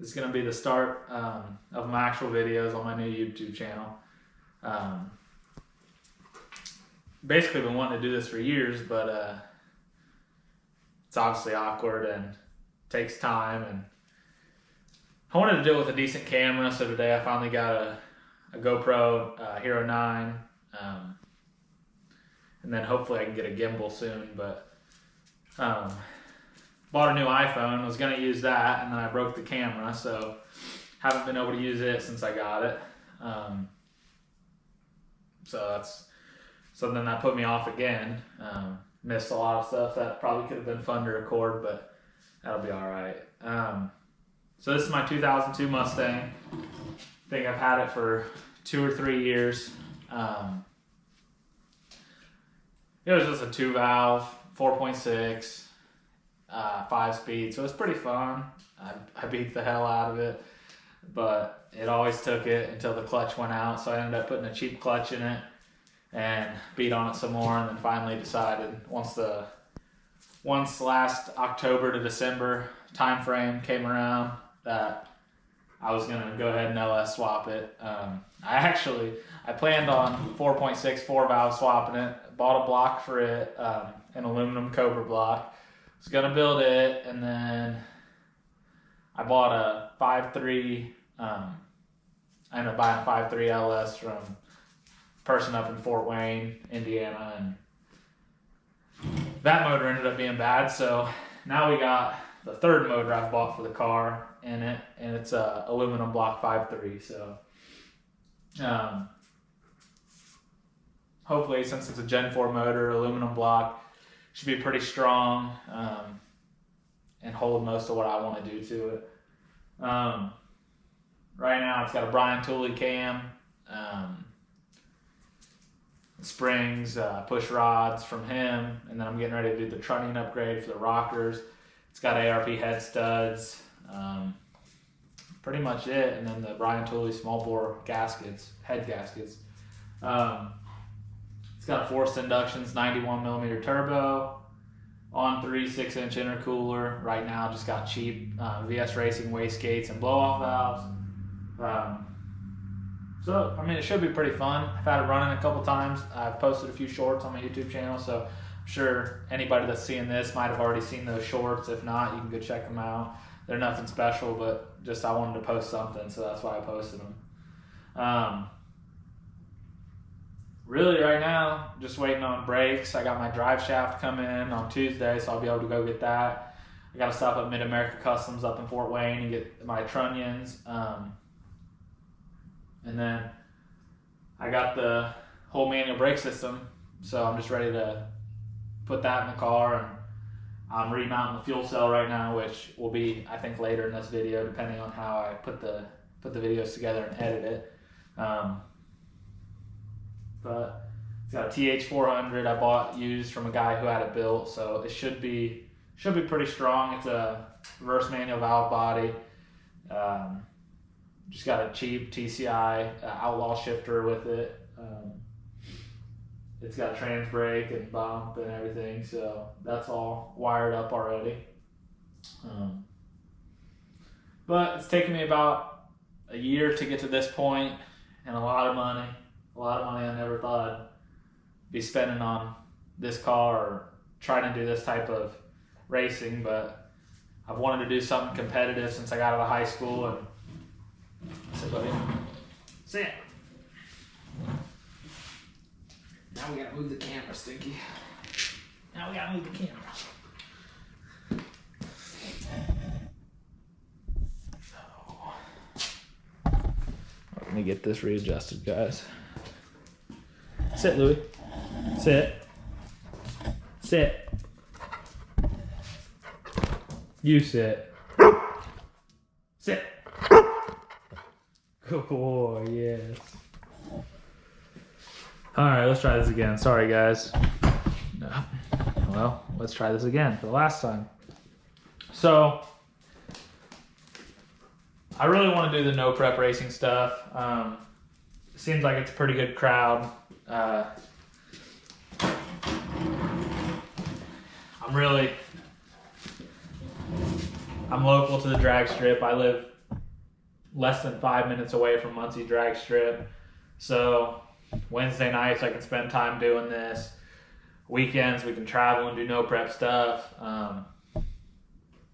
This is going to be the start of my actual videos on my new YouTube channel. Basically been wanting to do this for years, but it's obviously awkward and takes time, and I wanted to do it with a decent camera, so today I finally got a GoPro Hero 9, and then hopefully I can get a gimbal soon, but bought a new iPhone, was going to use that, and then I broke the camera, so haven't been able to use it since I got it. So that's something that put me off again. Missed a lot of stuff that probably could have been fun to record, but that'll be all right. So this is my 2002 Mustang. I think I've had it for 2 or 3 years. It was just a 2-valve, 4.6. 5-speed, so it's pretty fun. I beat the hell out of it, but it always took it until the clutch went out, so I ended up putting a cheap clutch in it and beat on it some more, and then finally decided once last October to December time frame came around that I was gonna go ahead and LS swap it. I planned on 4.6 4-valve swapping it, bought a block for it, an aluminum Cobra block. Was gonna build it, and then I bought a 5.3. I ended up buying a 5.3 LS from a person up in Fort Wayne, Indiana, and that motor ended up being bad. So now we got the third motor I've bought for the car in it, and it's a aluminum block 5.3. So hopefully, since it's a Gen 4 motor, aluminum block, should be pretty strong and hold most of what I want to do to it. Right now it's got a Brian Tooley cam, springs, push rods from him, and then I'm getting ready to do the trunnion upgrade for the rockers. It's got ARP head studs, pretty much it, and then the Brian Tooley small bore gaskets, head gaskets. It's got a forced inductions 91mm turbo, on 3 6-inch intercooler. Right now just got cheap VS Racing wastegates and blow-off valves. So I mean, it should be pretty fun. I've had it running a couple times. I've posted a few shorts on my YouTube channel, so I'm sure anybody that's seeing this might have already seen those shorts. If not, you can go check them out. They're nothing special, but just I wanted to post something, so that's why I posted them. Really right now, just waiting on brakes. I got my drive shaft coming in on Tuesday, so I'll be able to go get that. I got to stop at Mid-America Customs up in Fort Wayne and get my trunnions. And then I got the whole manual brake system, so I'm just ready to put that in the car. And I'm remounting the fuel cell right now, which will be, I think, later in this video, depending on how I put the videos together and edit it. But it's got a TH400 I bought used from a guy who had it built, so it should be pretty strong. It's a reverse manual valve body. Just got a cheap TCI Outlaw shifter with it. It's got trans brake and bump and everything, so that's all wired up already. But it's taken me about a year to get to this point, and a lot of money. A lot of money I never thought I'd be spending on this car or trying to do this type of racing, but I've wanted to do something competitive since I got out of high school. And sit, buddy. Sit. Now we gotta move the camera, Stinky. Now we gotta move the camera. So, let me get this readjusted, guys. Sit, Louie. Sit. Sit. You sit. Sit. Good boy, yes. Alright, let's try this again. Sorry, guys. Well, let's try this again for the last time. So, I really want to do the no prep racing stuff. It seems like it's a pretty good crowd. I'm local to the drag strip. I live less than 5 minutes away from Muncie Drag Strip. So Wednesday nights I can spend time doing this. Weekends we can travel and do no prep stuff.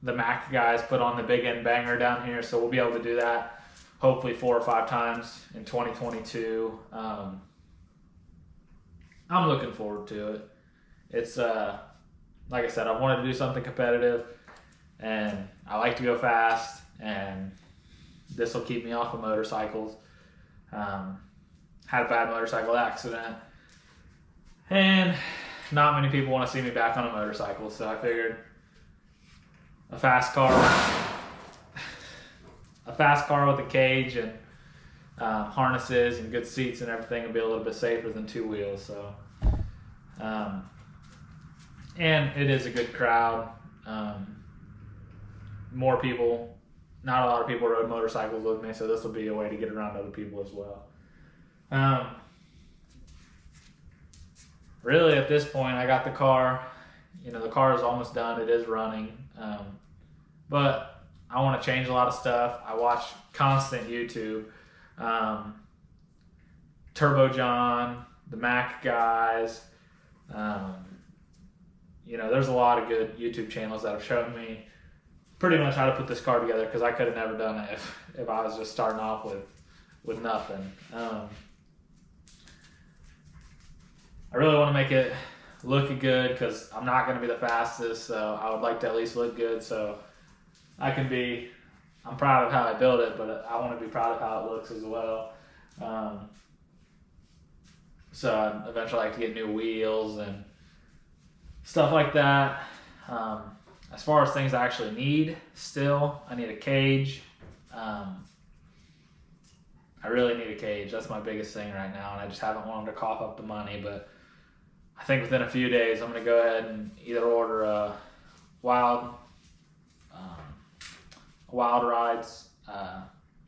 The Mac guys put on the big end banger down here, so we'll be able to do that hopefully 4 or 5 times in 2022. I'm looking forward to it. It's like I said, I wanted to do something competitive, and I like to go fast, and this will keep me off of motorcycles. Had a bad motorcycle accident, and not many people want to see me back on a motorcycle, so I figured a fast car with a cage and harnesses and good seats and everything would be a little bit safer than 2 wheels. So, and it is a good crowd. More people, not a lot of people rode motorcycles with me, so this will be a way to get around other people as well. Really, at this point, I got the car. The car is almost done. It is running. But I want to change a lot of stuff. I watch constant YouTube. Turbo John, the Mac guys. There's a lot of good YouTube channels that have shown me pretty much how to put this car together, because I could have never done it if I was just starting off with nothing. I really want to make it look good, because I'm not going to be the fastest, so I would like to at least look good, so I'm proud of how I built it, but I want to be proud of how it looks as well. So I'd eventually like to get new wheels and stuff like that. As far as things I actually need, I need a cage. I really need a cage. That's my biggest thing right now, and I just haven't wanted to cough up the money, but I think within a few days I'm going to go ahead and either order a Wild Rides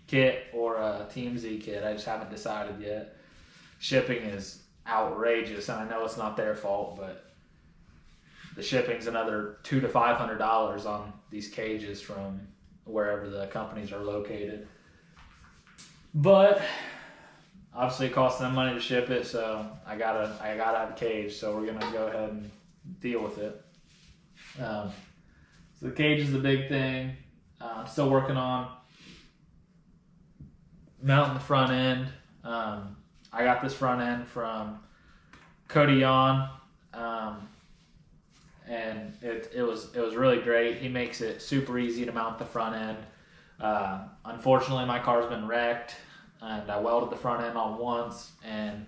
kit or a TMZ kit. I just haven't decided yet. Shipping is outrageous, and I know it's not their fault, but the shipping's another $200 to $500 on these cages from wherever the companies are located. But obviously it costs them money to ship it, so I gotta have a cage, so we're gonna go ahead and deal with it. So the cage is the big thing. I'm still working on mounting the front end. I got this front end from Cody Yon, and it was really great. He makes it super easy to mount the front end. Unfortunately, my car's been wrecked, and I welded the front end on once, and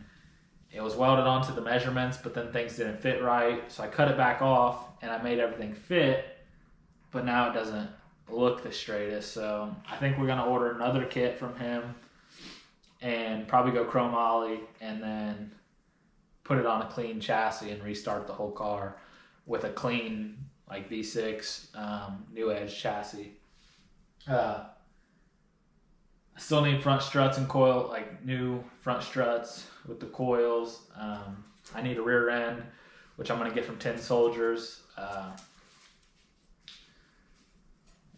it was welded onto the measurements, but then things didn't fit right, so I cut it back off, and I made everything fit, but now it doesn't look the straightest. So I think we're going to order another kit from him and probably go chrome ollie and then put it on a clean chassis and restart the whole car with a clean V6 new edge chassis. I still need front struts and coil, new front struts with the coils. I need a rear end, which I'm going to get from Tin Soldiers.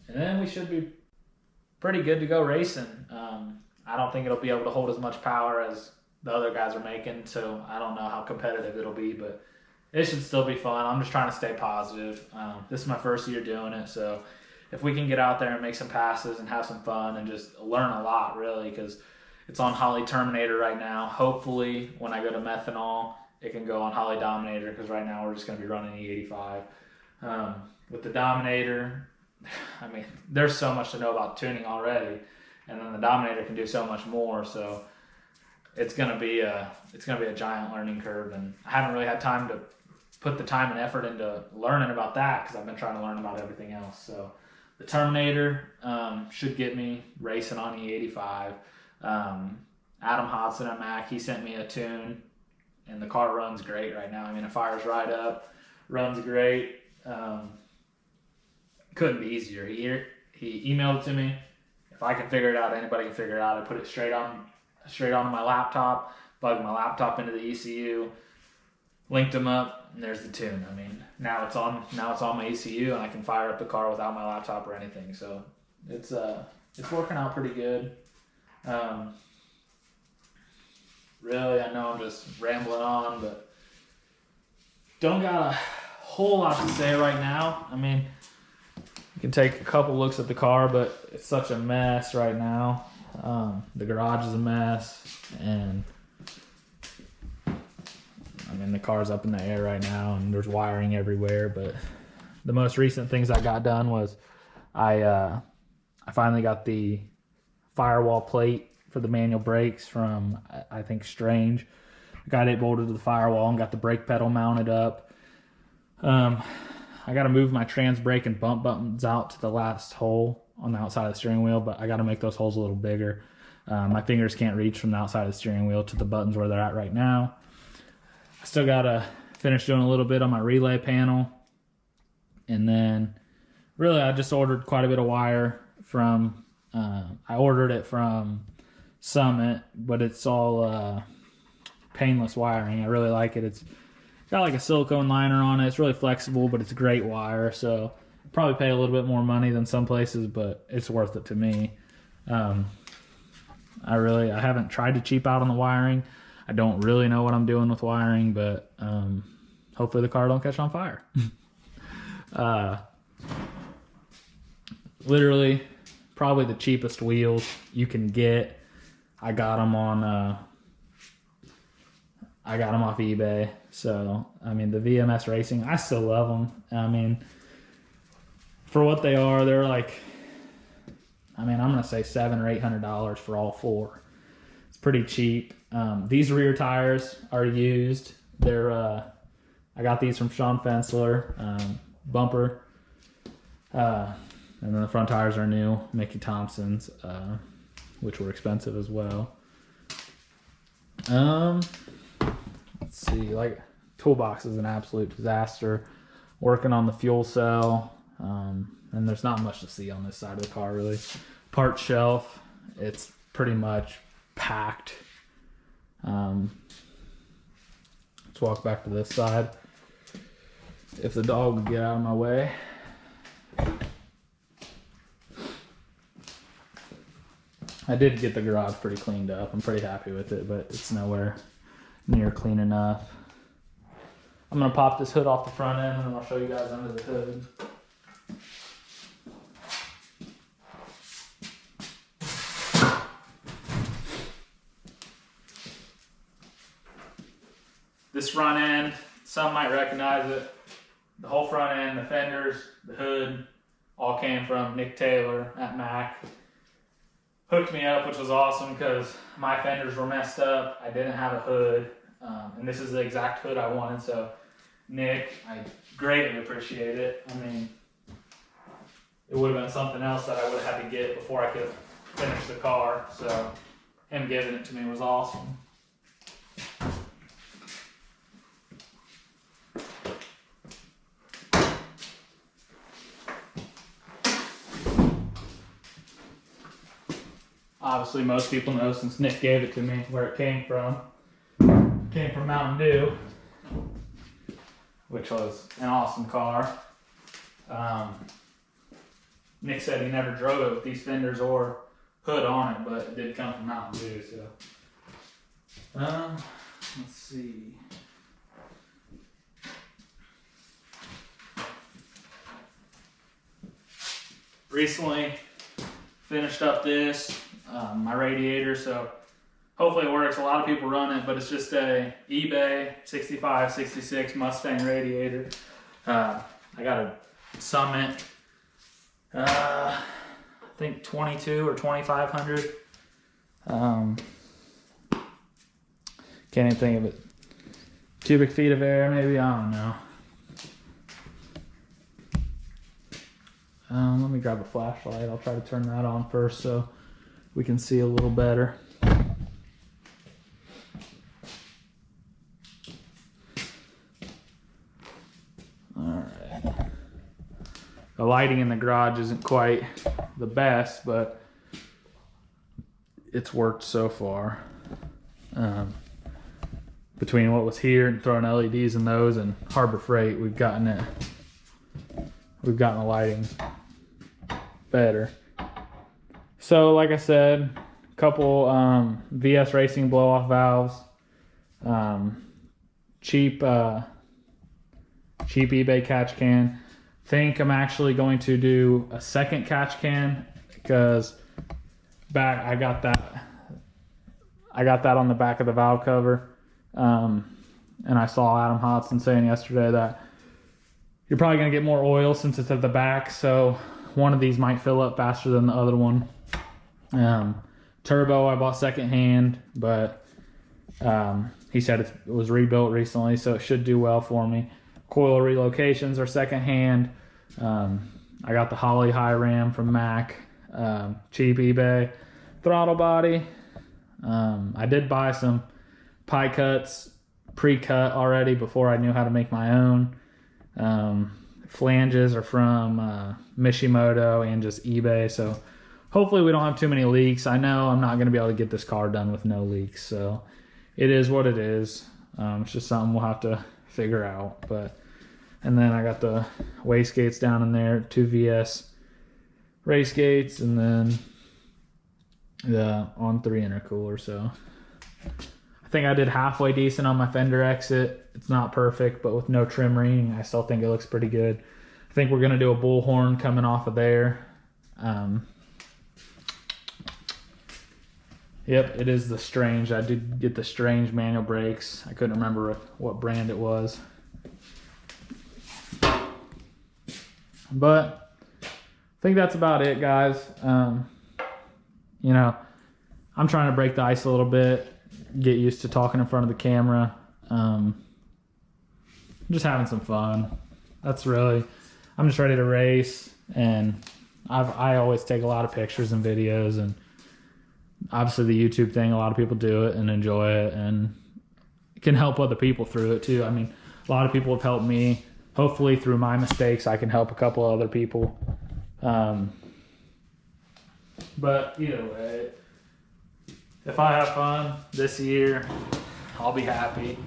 And then we should be pretty good to go racing. I don't think it'll be able to hold as much power as the other guys are making, so I don't know how competitive it'll be, but it should still be fun. I'm just trying to stay positive. This is my first year doing it, so if we can get out there and make some passes and have some fun and just learn a lot, really, because it's on Holley Terminator right now. Hopefully, when I go to methanol, it can go on Holley Dominator, because right now we're just going to be running E85. With the Dominator, there's so much to know about tuning already, and then the Dominator can do so much more. So it's gonna be a giant learning curve, and I haven't really had time to put the time and effort into learning about that, because I've been trying to learn about everything else. So the Terminator should get me racing on E85. Adam Hodson at Mac, he sent me a tune, and the car runs great right now. It fires right up, runs great. Couldn't be easier. He emailed it to me. If I can figure it out, anybody can figure it out. I put it straight onto my laptop, plugged my laptop into the ECU, linked them up, and there's the tune. Now it's on my ECU, and I can fire up the car without my laptop or anything. So it's it's working out pretty good. Really, I know I'm just rambling on, but don't got a whole lot to say right now. I mean, you can take a couple looks at the car, but it's such a mess right now. The garage is a mess, and I mean, the car's up in the air right now, and there's wiring everywhere. But the most recent things I got done was I finally got the firewall plate for the manual brakes from, I think, Strange. I got it bolted to the firewall and got the brake pedal mounted up. I got to move my trans brake and bump buttons out to the last hole on the outside of the steering wheel, but I got to make those holes a little bigger. My fingers can't reach from the outside of the steering wheel to the buttons where they're at right now. I still got to finish doing a little bit on my relay panel. And then really I just ordered quite a bit of wire from, I ordered it from Summit, but it's all painless wiring. I really like it. It's got like a silicone liner on it. It's really flexible, but it's great wire. So I'll probably pay a little bit more money than some places, but it's worth it to me. I haven't tried to cheap out on the wiring. I don't really know what I'm doing with wiring, but hopefully the car don't catch on fire. Literally probably the cheapest wheels you can get. I got them off eBay. So, I mean, the VMS Racing, I still love them. I mean, for what they are, they're like, I mean, I'm going to say $700 or $800 for all four. It's pretty cheap. These rear tires are used. They're, I got these from Sean Fensler, bumper. And then the front tires are new, Mickey Thompson's, which were expensive as well. Let's see, like, toolbox is an absolute disaster. Working on the fuel cell, and there's not much to see on this side of the car, really. Part shelf, it's pretty much packed. Let's walk back to this side. If the dog would get out of my way. I did get the garage pretty cleaned up. I'm pretty happy with it, but it's nowhere near clean enough. I'm gonna pop this hood off the front end and then I'll show you guys under the hood. This front end, some might recognize it. The whole front end, the fenders, the hood, all came from Nick Taylor at Mac. Hooked me up, which was awesome because my fenders were messed up. I didn't have a hood, and this is the exact hood I wanted. So, Nick, I greatly appreciate it. I mean, it would have been something else that I would have had to get before I could finish the car. So, him giving it to me was awesome. Obviously, most people know since Nick gave it to me where it came from. It came from Mountain Dew, which was an awesome car. Nick said he never drove it with these fenders or hood on it, but it did come from Mountain Dew. So, let's see. Recently finished up this. My radiator, so hopefully it works. A lot of people run it, but it's just a eBay 65, 66 Mustang radiator. I got a Summit, I think 22 or 2500. Can't even think of it. Cubic feet of air, maybe, I don't know. Let me grab a flashlight. I'll try to turn that on first so we can see a little better. Alright. The lighting in the garage isn't quite the best, but it's worked so far. Between what was here and throwing LEDs in those and Harbor Freight, we've gotten the lighting better. So like I said, a couple VS Racing blow-off valves, cheap eBay catch can. Think I'm actually going to do a second catch can because I got that on the back of the valve cover. And I saw Adam Hodson saying yesterday that you're probably going to get more oil since it's at the back, so one of these might fill up faster than the other one. Turbo I bought secondhand, but he said it was rebuilt recently, so it should do well for me. Coil relocations are secondhand. I got the Holly High Ram from Mac, cheap eBay. Throttle body. I did buy some pie cuts pre-cut already before I knew how to make my own. Flanges are from Mishimoto and just eBay, so hopefully we don't have too many leaks. I know I'm not going to be able to get this car done with no leaks, so it is what it is. It's just something we'll have to figure out. And then I got the wastegates down in there, 2 VS race gates, and then the on 3 intercooler. So I think I did halfway decent on my fender exit. It's not perfect, but with no trim ring, I still think it looks pretty good. I think we're gonna do a bullhorn coming off of there. Yep, it is the Strange. I did get the Strange manual brakes. I couldn't remember what brand it was. But I think that's about it, guys. You know, I'm trying to break the ice a little bit, get used to talking in front of the camera. Just having some fun. I'm just ready to race, and I always take a lot of pictures and videos, and obviously the YouTube thing, a lot of people do it and enjoy it, and it can help other people through it too. I mean, a lot of people have helped me. Hopefully through my mistakes, I can help a couple of other people. But either way, if I have fun this year, I'll be happy.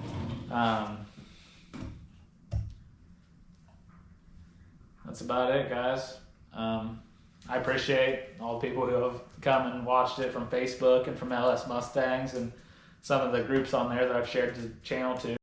That's about it, guys. I appreciate all the people who have come and watched it from Facebook and from LS Mustangs and some of the groups on there that I've shared the channel to.